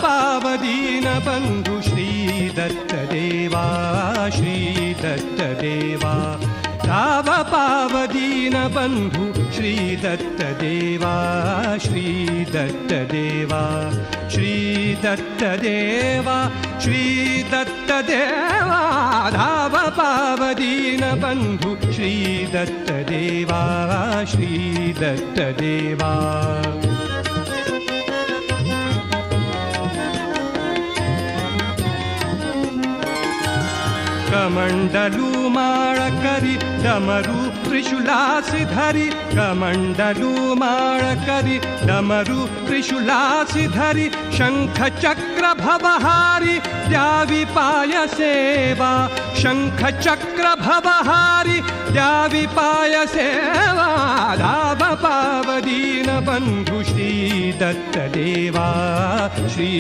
पावदीन बंधु श्री दत्तदेवा श्री दत्तदेवा ताव पावदीन बंधु श्री दत्तदेवा श्री दत्तदेवा श्री दत्तदेवा श्री दत्तदेवा धाव पावदीन बंधु श्री दत्तदेवा श्री दत्तदेवा कमंडलू माळ करी डमरू त्रिशूलासी धरी कमंडलू माळ करी डमरू त्रिशूलासी धरी शंख चक्र भवहारी द्यावी पाय सेवा शंख चक्र भवहारी द्यावी पाय सेवा धाव पावदीन बंधु श्री दत्तदेवा श्री